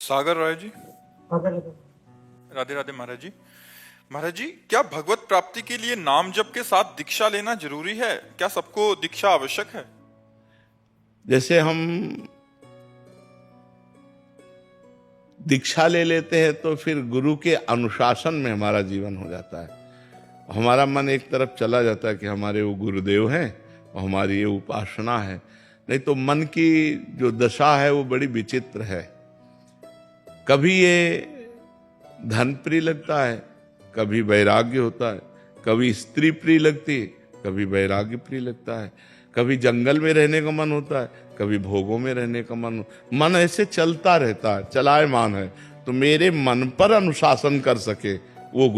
सागर राय जी। अगर राधे राधे महाराज जी। महाराज जी, क्या भगवत प्राप्ति के लिए नाम जप के साथ दीक्षा लेना जरूरी है? क्या सबको दीक्षा आवश्यक है? जैसे हम दीक्षा ले लेते हैं तो फिर गुरु के अनुशासन में हमारा जीवन हो जाता है। हमारा मन एक तरफ चला जाता है कि हमारे वो गुरुदेव हैं और हमारी ये उपासना है। नहीं तो मन की जो दशा है वो बड़ी विचित्र है। कभी ये धन प्रिय लगता है, कभी वैराग्य होता है, कभी स्त्री प्रिय लगती है, कभी वैराग्य प्रिय लगता है, कभी जंगल में रहने का मन होता है, कभी भोगों में रहने का मन ऐसे चलता रहता है, चलायमान है। तो मेरे मन पर अनुशासन कर सके वो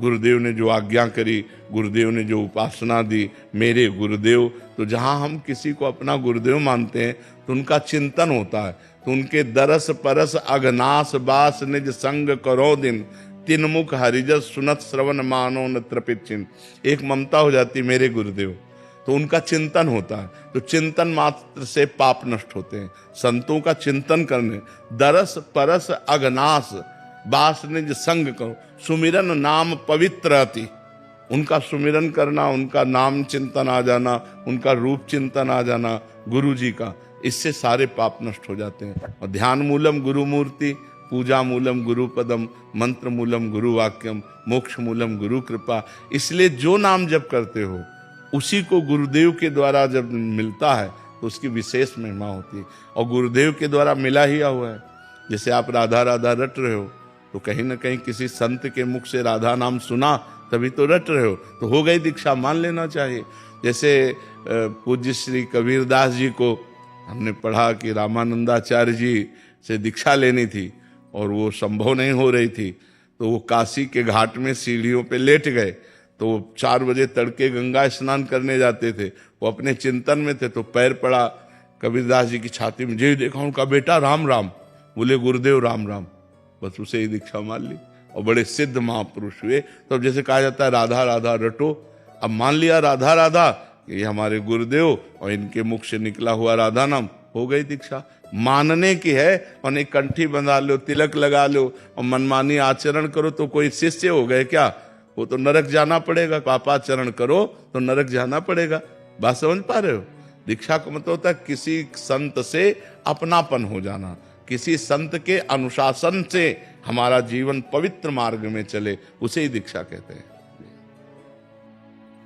गुरुदेव ने जो आज्ञा करी, गुरुदेव ने जो उपासना दी, मेरे गुरुदेव। तो जहां हम किसी को अपना गुरुदेव मानते हैं तो उनका चिंतन होता है, तो उनके दरस परस अघनास बास निज संग करो दिन, तीन मुख हरिजस सुनत श्रवण मानो न तृपित चिन्ह। एक ममता हो जाती मेरे गुरुदेव, तो उनका चिंतन होता है। तो चिंतन मात्र से पाप नष्ट होते हैं। संतों का चिंतन करने, दरस परस अघनास बास निज संग करो, सुमिरन नाम पवित्र अति। उनका सुमिरन करना, उनका नाम चिंतन आ जाना, उनका रूप चिंतन आ जाना गुरु जी का, इससे सारे पाप नष्ट हो जाते हैं। और ध्यान मूलम गुरु मूर्ति, पूजा मूलम गुरु पदम, मंत्र मूलम गुरु वाक्यम, मोक्ष मूलम गुरु कृपा। इसलिए जो नाम जप करते हो उसी को गुरुदेव के द्वारा जब मिलता है तो उसकी विशेष महिमा होती है। और गुरुदेव के द्वारा मिला ही हुआ है। जैसे आप राधा राधा रट रहे हो तो कहीं ना कहीं किसी संत के मुख से राधा नाम सुना तभी तो रट रहे हो, तो हो गई दीक्षा, मान लेना चाहिए। जैसे पूज्य श्री कबीरदास जी को हमने पढ़ा कि रामानंदाचार्य जी से दीक्षा लेनी थी और वो संभव नहीं हो रही थी, तो वो काशी के घाट में सीढ़ियों पे लेट गए। तो 4 बजे तड़के गंगा स्नान करने जाते थे, वो अपने चिंतन में थे, तो पैर पड़ा कबीरदास जी की छाती में। जी देखा, उनका बेटा राम राम। बोले गुरुदेव राम राम, बस उसे ही दीक्षा मान ली और बड़े सिद्ध महापुरुष हुए। तो अब जैसे कहा जाता है राधा राधा रटो, अब मान लिया राधा राधा, ये हमारे गुरुदेव और इनके मुख से निकला हुआ राधा नाम, हो गई दीक्षा। मानने की है, और एक कंठी बंधा लो, तिलक लगा लो और मनमानी आचरण करो तो कोई शिष्य हो गए क्या? वो तो नरक जाना पड़ेगा। पापाचरण करो तो नरक जाना पड़ेगा। बात समझ पा रहे हो? दीक्षा का मतलब होता है किसी संत से अपनापन हो जाना, किसी संत के अनुशासन से हमारा जीवन पवित्र मार्ग में चले, उसे ही दीक्षा कहते हैं।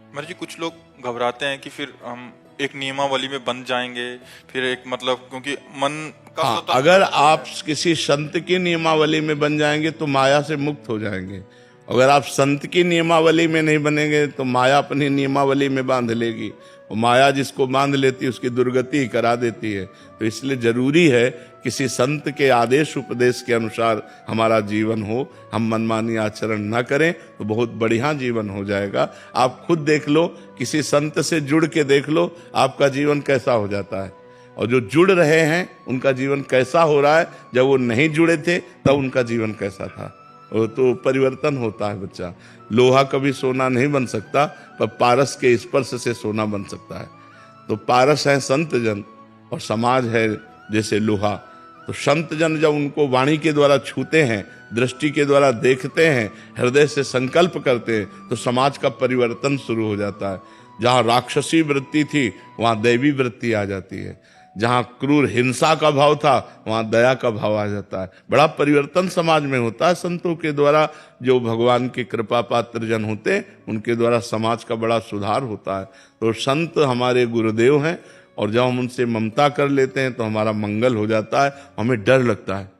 महाराज जी, कुछ लोग घबराते हैं कि फिर हम एक नियमावली में बंध जाएंगे, फिर एक मतलब क्योंकि मन का हाँ, अगर आप किसी संत की नियमावली में बन जाएंगे तो माया से मुक्त हो जाएंगे। अगर आप संत की नियमावली में नहीं बनेंगे तो माया अपनी नियमावली में बांध लेगी, और माया जिसको बांध लेती है उसकी दुर्गति करा देती है। तो इसलिए जरूरी है किसी संत के आदेश उपदेश के अनुसार हमारा जीवन हो, हम मनमानी आचरण न करें तो बहुत बढ़िया जीवन हो जाएगा। आप खुद देख लो, किसी संत से जुड़ के देख लो आपका जीवन कैसा हो जाता है, और जो जुड़ रहे हैं उनका जीवन कैसा हो रहा है। जब वो नहीं जुड़े थे तब उनका जीवन कैसा था। वो तो परिवर्तन होता है बच्चा। लोहा कभी सोना नहीं बन सकता, पर पारस के स्पर्श से सोना बन सकता है। तो पारस है संत जन और समाज है जैसे लोहा। तो संत जन जब उनको वाणी के द्वारा छूते हैं, दृष्टि के द्वारा देखते हैं, हृदय से संकल्प करते हैं, तो समाज का परिवर्तन शुरू हो जाता है। जहाँ राक्षसी वृत्ति थी वहाँ दैवी वृत्ति आ जाती है। जहाँ क्रूर हिंसा का भाव था वहाँ दया का भाव आ जाता है। बड़ा परिवर्तन समाज में होता है संतों के द्वारा। जो भगवान के कृपा पात्र जन होते हैं उनके द्वारा समाज का बड़ा सुधार होता है। तो संत हमारे गुरुदेव हैं, और जब हम उनसे ममता कर लेते हैं तो हमारा मंगल हो जाता है। हमें डर लगता है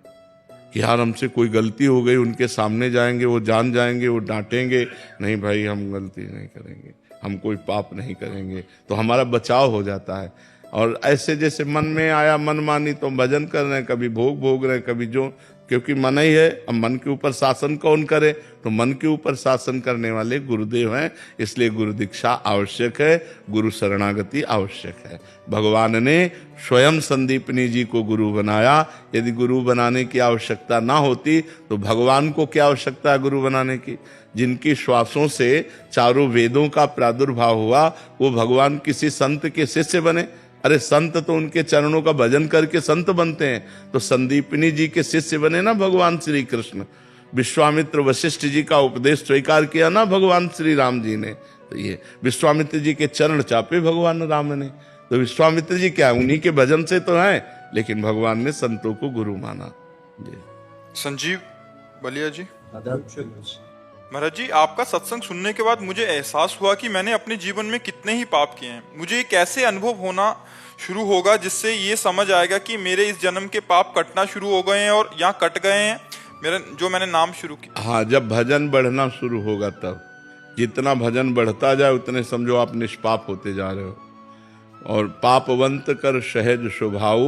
कि यार हमसे कोई गलती हो गई, उनके सामने जाएंगे, वो जान जाएंगे, वो डांटेंगे। नहीं भाई, हम गलती नहीं करेंगे, हम कोई पाप नहीं करेंगे, तो हमारा बचाव हो जाता है। और ऐसे जैसे मन में आया मन मानी तो भजन कर रहे हैं, कभी भोग भोग रहे हैं, कभी जो, क्योंकि मन ही है। अब मन के ऊपर शासन कौन करे? तो मन के ऊपर शासन करने वाले गुरुदेव हैं। इसलिए गुरु दीक्षा आवश्यक है, गुरु शरणागति आवश्यक है। भगवान ने स्वयं संदीपनी जी को गुरु बनाया। यदि गुरु बनाने की आवश्यकता ना होती तो भगवान को क्या आवश्यकता है गुरु बनाने की? जिनकी श्वासों से चारों वेदों का प्रादुर्भाव हुआ वो भगवान किसी संत के शिष्य बने? अरे संत तो उनके चरणों का भजन करके संत बनते हैं। तो संदीपनी जी के शिष्य बने ना भगवान श्री कृष्ण, विश्वामित्र वशिष्ठ जी का उपदेश स्वीकार किया ना भगवान श्री राम जी ने। तो ये विश्वामित्र जी के चरण चापे भगवान राम ने। तो विश्वामित्र जी क्या, उन्हीं के भजन से तो हैं, लेकिन भगवान ने संतों को गुरु माना। जी संजीव बलिया जी। महाराज जी, आपका सत्संग सुनने के बाद मुझे एहसास हुआ कि मैंने अपने जीवन में कितने ही पाप किए हैं। मुझे एक ऐसे अनुभव होना शुरू होगा जिससे ये समझ आएगा कि मेरे इस जन्म के पाप कटना शुरू हो गए हैं और यहाँ कट गए हैं मेरा जो मैंने नाम शुरू किया। हाँ, जब भजन बढ़ना शुरू होगा तब, जितना भजन बढ़ता जाए उतने समझो आप निष्पाप होते जा रहे हो। और पापवंत कर सहज स्वभाव,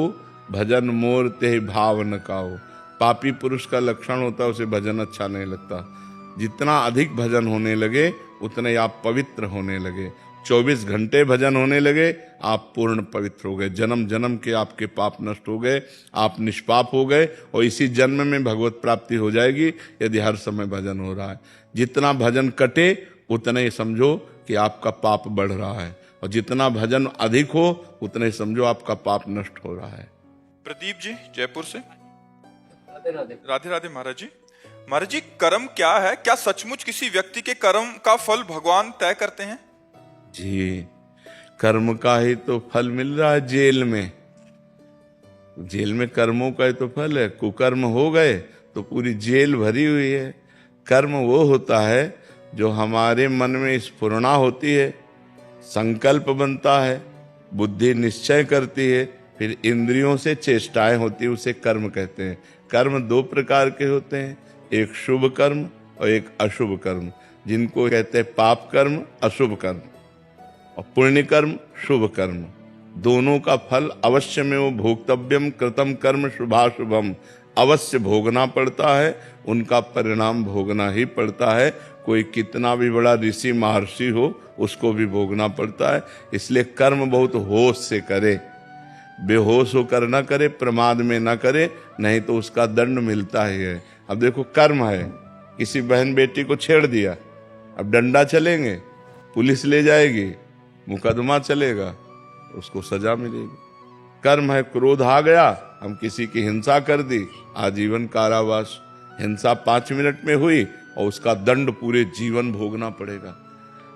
भजन मोर ते भाव न काओ। पापी पुरुष का लक्षण होता है उसे भजन अच्छा नहीं लगता। जितना अधिक भजन होने लगे उतने आप पवित्र होने लगे। 24 घंटे भजन होने लगे, आप पूर्ण पवित्र हो गए। जन्म जन्म के आपके पाप नष्ट हो गए, आप निष्पाप हो गए और इसी जन्म में भगवत प्राप्ति हो जाएगी यदि हर समय भजन हो रहा है। जितना भजन कटे उतना ही समझो कि आपका पाप बढ़ रहा है, और जितना भजन अधिक हो उतना ही समझो आपका पाप नष्ट हो रहा है। प्रदीप जी जयपुर से। राधे राधे महाराज जी। महाराज जी, कर्म क्या है? क्या सचमुच किसी व्यक्ति के कर्म का फल भगवान तय करते हैं? जी, कर्म का ही तो फल मिल रहा है जेल में। जेल में कर्मों का ही तो फल है। कुकर्म हो गए तो पूरी जेल भरी हुई है। कर्म वो होता है जो हमारे मन में स्फुरणा होती है, संकल्प बनता है, बुद्धि निश्चय करती है, फिर इंद्रियों से चेष्टाएं होती है, उसे कर्म कहते हैं। कर्म 2 प्रकार के होते हैं, एक शुभ कर्म और एक अशुभ कर्म, जिनको कहते हैं पाप कर्म, अशुभ कर्म, और पुण्य कर्म, शुभ कर्म। दोनों का फल अवश्य में वो भोक्तव्यम कृतम कर्म शुभाशुभम, अवश्य भोगना पड़ता है, उनका परिणाम भोगना ही पड़ता है। कोई कितना भी बड़ा ऋषि महर्षि हो उसको भी भोगना पड़ता है। इसलिए कर्म बहुत होश से करे, बेहोश होकर न करे, प्रमाद में न करे, नहीं तो उसका दंड मिलता ही है। अब देखो, कर्म है, किसी बहन बेटी को छेड़ दिया, अब डंडा चलेंगे, पुलिस ले जाएगी, मुकदमा चलेगा, उसको सजा मिलेगी। कर्म है, क्रोध आ गया, हम किसी की हिंसा कर दी, आजीवन कारावास। हिंसा 5 मिनट में हुई और उसका दंड पूरे जीवन भोगना पड़ेगा।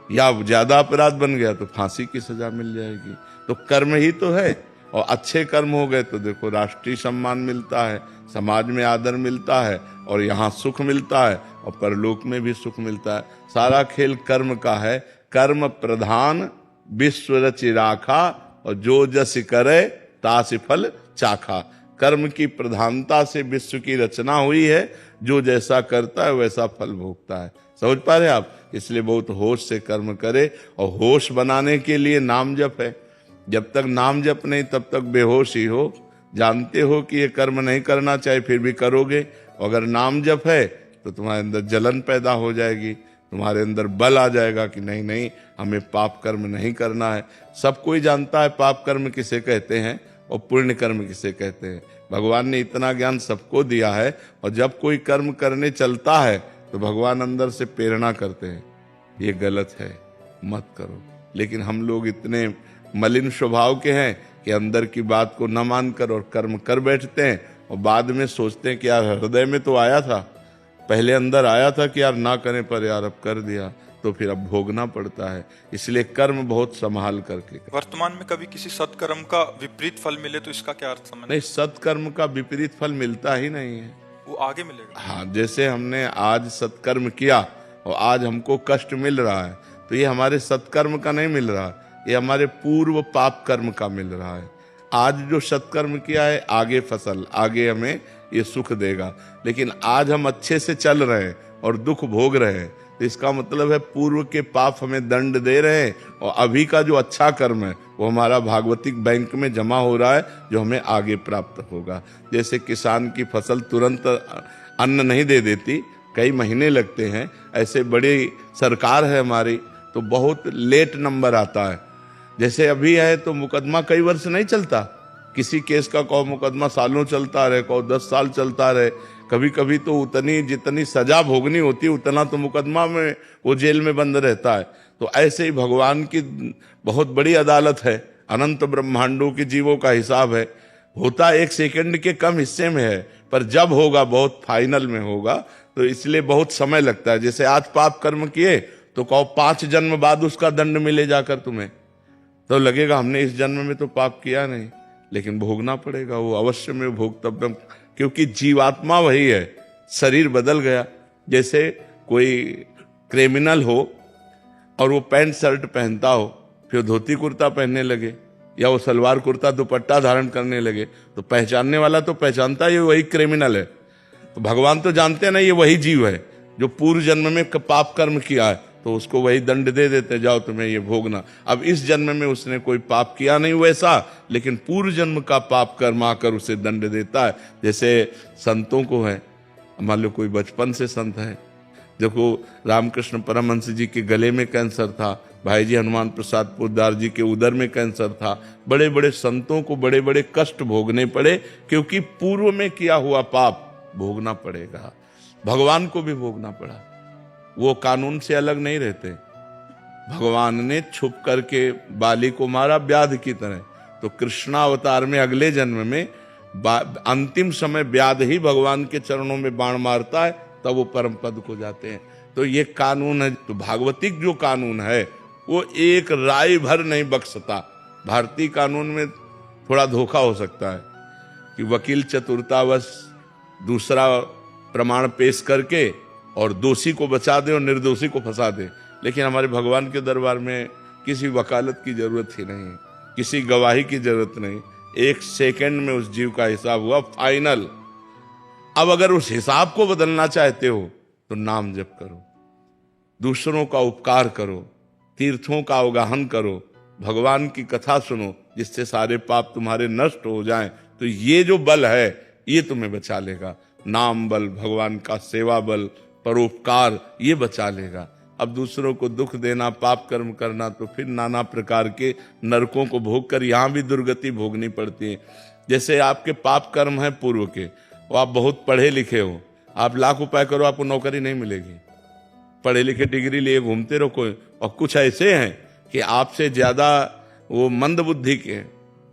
या ज्यादा अपराध बन गया तो फांसी की सजा मिल जाएगी। तो कर्म ही तो है। और अच्छे कर्म हो गए तो देखो राष्ट्रीय सम्मान मिलता है, समाज में आदर मिलता है, और यहाँ सुख मिलता है, और परलोक में भी सुख मिलता है। सारा खेल कर्म का है। कर्म प्रधान विश्व रचि राखा, और जो जस करे तासि फल चाखा। कर्म की प्रधानता से विश्व की रचना हुई है, जो जैसा करता है वैसा फल भोगता है। समझ पा रहे आप? इसलिए बहुत होश से कर्म करे, और होश बनाने के लिए नाम जप है। जब तक नाम जप नहीं तब तक बेहोश ही हो। जानते हो कि ये कर्म नहीं करना चाहिए, फिर भी करोगे। अगर नाम जप है तो तुम्हारे अंदर जलन पैदा हो जाएगी, तुम्हारे अंदर बल आ जाएगा कि नहीं नहीं, हमें पाप कर्म नहीं करना है। सब कोई जानता है पाप कर्म किसे कहते हैं और पुण्य कर्म किसे कहते हैं। भगवान ने इतना ज्ञान सबको दिया है, और जब कोई कर्म करने चलता है तो भगवान अंदर से प्रेरणा करते हैं, ये गलत है, मत करो। लेकिन हम लोग इतने मलिन स्वभाव के हैं कि अंदर की बात को न मानकर और कर्म कर बैठते हैं, और बाद में सोचते हैं कि यार हृदय में तो आया था, पहले अंदर आया था कि यार ना करें, पर यार अब कर दिया तो फिर अब भोगना पड़ता है। इसलिए कर्म बहुत संभाल करके। वर्तमान में कभी किसी सत्कर्म का विपरीत फल मिले तो इसका क्या अर्थ समझ? नहीं, सत्कर्म का विपरीत फल मिलता ही नहीं है, वो आगे मिलेगा। हाँ, जैसे हमने आज सत्कर्म किया और आज हमको कष्ट मिल रहा है, तो ये हमारे सत्कर्म का नहीं मिल रहा, ये हमारे पूर्व पाप कर्म का मिल रहा है। आज जो सत्कर्म किया है आगे फसल, आगे हमें ये सुख देगा। लेकिन आज हम अच्छे से चल रहे हैं और दुख भोग रहे हैं, तो इसका मतलब है पूर्व के पाप हमें दंड दे रहे हैं, और अभी का जो अच्छा कर्म है वो हमारा भागवतिक बैंक में जमा हो रहा है, जो हमें आगे प्राप्त होगा। जैसे किसान की फसल तुरंत अन्न नहीं दे देती, कई महीने लगते हैं, ऐसे बड़ी सरकार है हमारी तो बहुत लेट नंबर आता है। जैसे अभी है तो मुकदमा कई वर्ष नहीं चलता, किसी केस का कहो मुकदमा सालों चलता रहे, कहो 10 साल चलता रहे। कभी कभी तो उतनी जितनी सजा भोगनी होती है उतना तो मुकदमा में वो जेल में बंद रहता है। तो ऐसे ही भगवान की बहुत बड़ी अदालत है, अनंत ब्रह्मांडों के जीवों का हिसाब है, होता 1 सेकंड के कम हिस्से में है, पर जब होगा बहुत फाइनल में होगा, तो इसलिए बहुत समय लगता है। जैसे आज पाप कर्म किए तो कहो 5 जन्म बाद उसका दंड मिले जाकर तुम्हें, तो लगेगा हमने इस जन्म में तो पाप किया नहीं, लेकिन भोगना पड़ेगा, वो अवश्य में भोगतव्यम, क्योंकि जीवात्मा वही है, शरीर बदल गया। जैसे कोई क्रिमिनल हो और वो पैंट शर्ट पहनता हो, फिर धोती कुर्ता पहनने लगे, या वो सलवार कुर्ता दुपट्टा धारण करने लगे, तो पहचानने वाला तो पहचानता है ये वही क्रिमिनल है। तो भगवान तो जानते हैं ना ये वही जीव है जो पूर्व जन्म में पाप कर्म किया है, तो उसको वही दंड दे देते, जाओ तुम्हें ये भोगना। अब इस जन्म में उसने कोई पाप किया नहीं वैसा, लेकिन पूर्व जन्म का पाप कर्म आकर उसे दंड देता है। जैसे संतों को है, मान लो कोई बचपन से संत है, देखो रामकृष्ण परमहंस जी के गले में कैंसर था, भाई जी हनुमान प्रसाद पोद्दार जी के उदर में कैंसर था, बड़े बड़े संतों को बड़े बड़े कष्ट भोगने पड़े, क्योंकि पूर्व में किया हुआ पाप भोगना पड़ेगा। भगवान को भी भोगना पड़ा, वो कानून से अलग नहीं रहते। भगवान ने छुप करके बाली को मारा व्याध की तरह, तो कृष्णावतार में अगले जन्म में अंतिम समय व्याध ही भगवान के चरणों में बाण मारता है, तब वो परम पद को जाते हैं। तो ये कानून है। तो भागवतिक जो कानून है वो एक राय भर नहीं बख्शता। भारतीय कानून में थोड़ा धोखा हो सकता है कि वकील चतुरतावश दूसरा प्रमाण पेश करके और दोषी को बचा दे और निर्दोषी को फंसा दे, लेकिन हमारे भगवान के दरबार में किसी वकालत की जरूरत ही नहीं, किसी गवाही की जरूरत नहीं। 1 सेकंड में उस जीव का हिसाब हुआ फाइनल। अब अगर उस हिसाब को बदलना चाहते हो तो नाम जप करो, दूसरों का उपकार करो, तीर्थों का अवगाहन करो, भगवान की कथा सुनो, जिससे सारे पाप तुम्हारे नष्ट हो जाएं। तो ये जो बल है ये तुम्हें बचा लेगा। नाम बल, भगवान का सेवा बल, परोपकार, ये बचा लेगा। अब दूसरों को दुख देना, पाप कर्म करना, तो फिर नाना प्रकार के नरकों को भोग कर यहाँ भी दुर्गति भोगनी पड़ती है। जैसे आपके पाप कर्म है पूर्व के, वो आप बहुत पढ़े लिखे हो, आप लाख उपाय करो आपको नौकरी नहीं मिलेगी, पढ़े लिखे डिग्री लिए घूमते रहो कोई। और कुछ ऐसे हैं कि आपसे ज्यादा वो मंद बुद्धि के,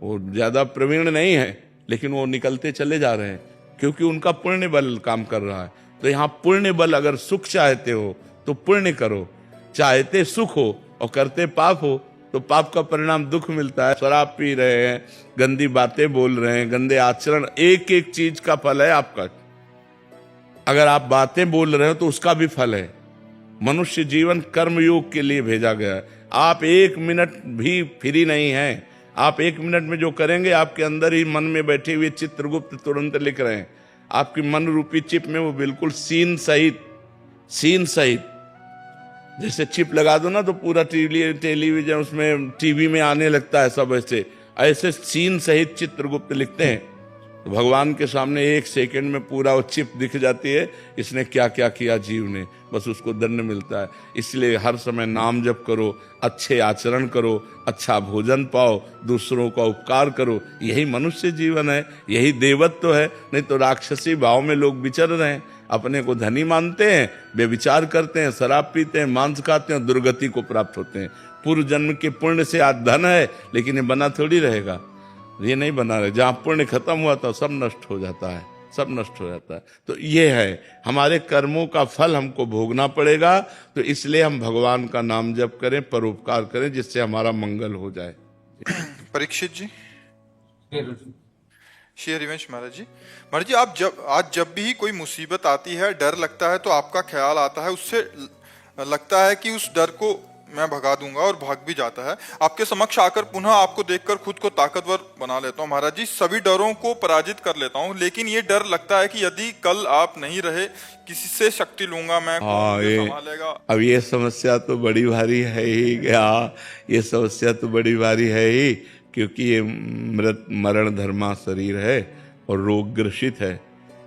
वो ज्यादा प्रवीण नहीं है, लेकिन वो निकलते चले जा रहे हैं, क्योंकि उनका पुण्य बल काम कर रहा है। तो यहाँ पुण्य बल, अगर सुख चाहते हो तो पुण्य करो, चाहते सुख हो और करते पाप हो तो पाप का परिणाम दुख मिलता है। शराब पी रहे हैं, गंदी बातें बोल रहे हैं, गंदे आचरण, एक एक चीज का फल है आपका। अगर आप बातें बोल रहे हो तो उसका भी फल है। मनुष्य जीवन कर्मयोग के लिए भेजा गया है। आप 1 मिनट भी फ्री नहीं हैं। आप 1 मिनट में जो करेंगे, आपके अंदर ही मन में बैठे हुए चित्रगुप्त तुरंत लिख रहे हैं। आपकी मन रूपी चिप में वो बिल्कुल सीन सहित जैसे चिप लगा दो ना तो पूरा टेलीविजन उसमें टीवी में आने लगता है, सब ऐसे सीन सहित चित्रगुप्त लिखते हैं। तो भगवान के सामने 1 सेकंड में पूरा वो चिप दिख जाती है, इसने क्या क्या किया जीव ने, बस उसको दंड मिलता है। इसलिए हर समय नाम जप करो, अच्छे आचरण करो, अच्छा भोजन पाओ, दूसरों का उपकार करो। यही मनुष्य जीवन है, यही देवत्व है। नहीं तो राक्षसी भाव में लोग विचर रहे हैं, अपने को धनी मानते हैं, बेविचार करते हैं, शराब पीते हैं, मांस खाते हैं, दुर्गति को प्राप्त होते हैं। पूर्व जन्म के पुण्य से आज धन है, लेकिन ये बना थोड़ी रहेगा, ये नहीं बना रहे। जहां पुण्य खत्म हुआ था सब नष्ट हो जाता है, सब नष्ट हो जाता है। तो ये है, हमारे कर्मों का फल हमको भोगना पड़ेगा। तो इसलिए हम भगवान का नाम जप करें, परोपकार करें, जिससे हमारा मंगल हो जाए। परीक्षित जी, श्री हरिवंश महाराज जी, आज जब भी कोई मुसीबत आती है, डर लगता है, तो आपका ख्याल आता है, उससे लगता है कि उस डर को मैं भगा दूंगा और भाग भी जाता है। आपके समक्ष आकर पुनः आपको देखकर खुद को ताकतवर बना लेता हूँ महाराज जी, सभी डरों को पराजित कर लेता हूँ। लेकिन ये डर लगता है कि यदि कल आप नहीं रहे, किसी से शक्ति लूंगा मैं, संभालेगा। अब ये समस्या तो बड़ी भारी है ही, ये समस्या तो बड़ी भारी है ही, क्योंकि ये मृत मरण धर्मा शरीर है और रोग ग्रसित है।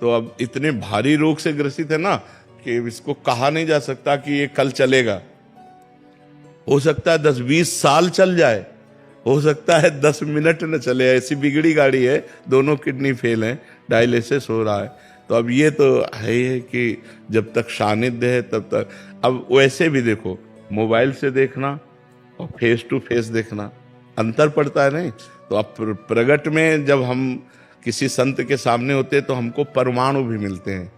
तो अब इतने भारी रोग से ग्रसित है ना कि इसको कहा नहीं जा सकता कि ये कल चलेगा। हो सकता है 10-20 साल चल जाए, हो सकता है 10 मिनट न चले। ऐसी बिगड़ी गाड़ी है, दोनों किडनी फेल है, डायलिसिस हो रहा है। तो अब ये तो है ही कि जब तक सानिध्य है तब तक। अब वैसे भी देखो, मोबाइल से देखना और फेस टू फेस देखना अंतर पड़ता है नहीं। तो अब प्रगट में जब हम किसी संत के सामने होते हैं तो हमको परमाणु भी मिलते हैं।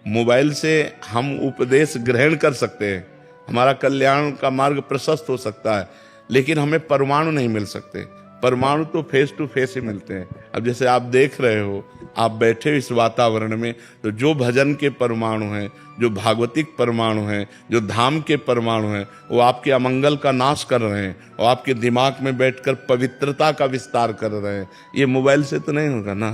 मोबाइल से हम उपदेश ग्रहण कर सकते हैं, हमारा कल्याण का मार्ग प्रशस्त हो सकता है, लेकिन हमें परमाणु नहीं मिल सकते। परमाणु तो फेस टू फेस ही मिलते हैं। अब जैसे आप देख रहे हो, आप बैठे हो इस वातावरण में, तो जो भजन के परमाणु हैं, जो भागवतिक परमाणु हैं, जो धाम के परमाणु हैं, वो आपके अमंगल का नाश कर रहे हैं और आपके दिमाग में बैठकर पवित्रता का विस्तार कर रहे हैं। ये मोबाइल से तो नहीं होगा ना।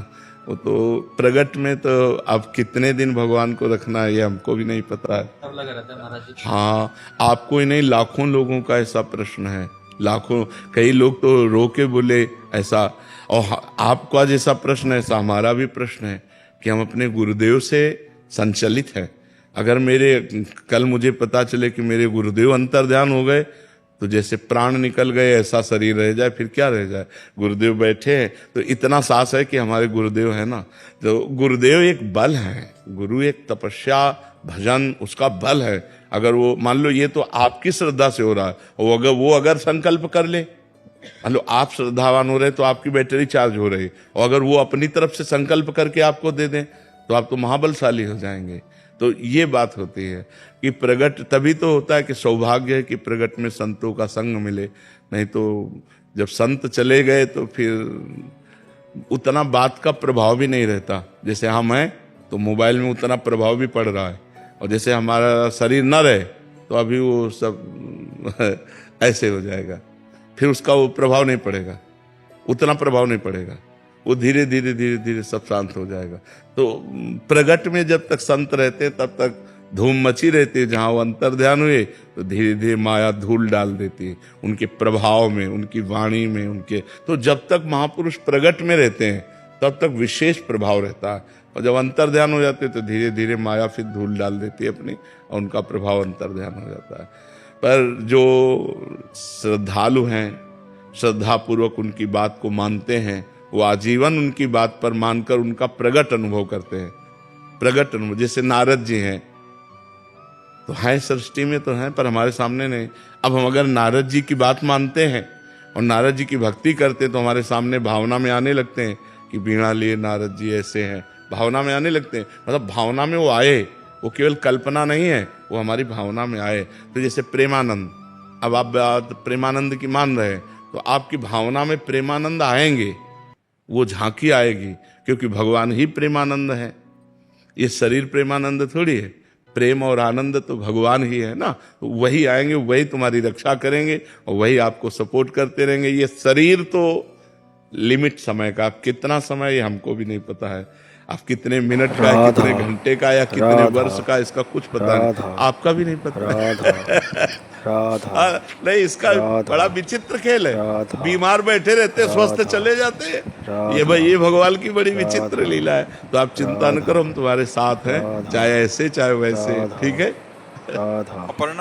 वो तो प्रगट में तो अब कितने दिन भगवान को रखना है ये हमको भी नहीं पता है। सब लगा रहता है महाराज जी। हाँ, आपको ही नहीं, लाखों लोगों का ऐसा प्रश्न है। लाखों, कई लोग तो रो के बोले ऐसा। और आपको आज ऐसा प्रश्न है, ऐसा हमारा भी प्रश्न है कि हम अपने गुरुदेव से संचलित हैं। अगर कल मुझे पता चले कि मेरे गुरुदेव अंतर्ध्यान हो गए, तो जैसे प्राण निकल गए ऐसा शरीर रह जाए, फिर क्या रह जाए। गुरुदेव बैठे हैं तो इतना साहस है कि हमारे गुरुदेव है ना। तो गुरुदेव एक बल है, गुरु एक तपस्या भजन उसका बल है। अगर वो मान लो ये तो आपकी श्रद्धा से हो रहा है, और वो अगर संकल्प कर ले, मान लो आप श्रद्धावान हो रहे तो आपकी बैटरी चार्ज हो रही, और अगर वो अपनी तरफ से संकल्प करके आपको दे दें तो आप तो महाबलशाली हो जाएंगे। तो ये बात होती है कि प्रगट तभी तो होता है कि सौभाग्य है कि प्रगट में संतों का संग मिले। नहीं तो जब संत चले गए तो फिर उतना बात का प्रभाव भी नहीं रहता। जैसे हम हैं तो मोबाइल में उतना प्रभाव भी पड़ रहा है, और जैसे हमारा शरीर न रहे तो अभी वो सब ऐसे हो जाएगा, फिर उसका वो प्रभाव नहीं पड़ेगा, उतना प्रभाव नहीं पड़ेगा। वो धीरे धीरे धीरे धीरे सब शांत हो जाएगा। तो प्रगट में जब तक संत रहते तब तक धूम मची रहती है। जहाँ वो अंतर्ध्यान हुए तो धीरे धीरे माया धूल डाल देती है उनके प्रभाव में, उनकी वाणी में, उनके। तो जब तक महापुरुष प्रगट में रहते हैं तब तक विशेष प्रभाव रहता है, और जब अंतर्ध्यान हो जाते हैं तो धीरे धीरे माया फिर धूल डाल देती है अपनी, और उनका प्रभाव अंतर्ध्यान हो जाता है। पर जो श्रद्धालु हैं, श्रद्धापूर्वक उनकी बात को मानते हैं, वो आजीवन उनकी बात पर मानकर उनका प्रगट अनुभव करते हैं। प्रगट अनुभव, जैसे नारद जी हैं तो हैं, सृष्टि में तो हैं पर हमारे सामने नहीं। अब हम अगर नारद जी की बात मानते हैं और नारद जी की भक्ति करते हैं तो हमारे सामने भावना में आने लगते हैं कि बीणा लिए नारद जी ऐसे हैं, भावना में आने लगते हैं। मतलब भावना में वो आए, वो केवल कल्पना नहीं है, वो हमारी भावना में आए। तो जैसे प्रेमानंद, अब आप बात प्रेमानंद की मान रहे हैं तो आपकी भावना में प्रेमानंद आएंगे, वो झांकी आएगी, क्योंकि भगवान ही प्रेमानंद है। ये शरीर प्रेमानंद थोड़ी है, प्रेम और आनंद तो भगवान ही है ना। तो वही आएंगे, वही तुम्हारी रक्षा करेंगे और वही आपको सपोर्ट करते रहेंगे। ये शरीर तो लिमिट समय का, आप कितना समय ये हमको भी नहीं पता है, आप कितने मिनट का है, कितने घंटे का या कितने वर्ष का, इसका कुछ पता नहीं, आपका भी नहीं पता। नहीं, इसका बड़ा विचित्र खेल है। बीमार बैठे रहते, स्वस्थ चले जाते हैं। ये भाई, ये भगवान की बड़ी विचित्र लीला है। तो आप चिंता न करो, हम तुम्हारे साथ हैं, चाहे ऐसे चाहे वैसे। ठीक है। अपर्णा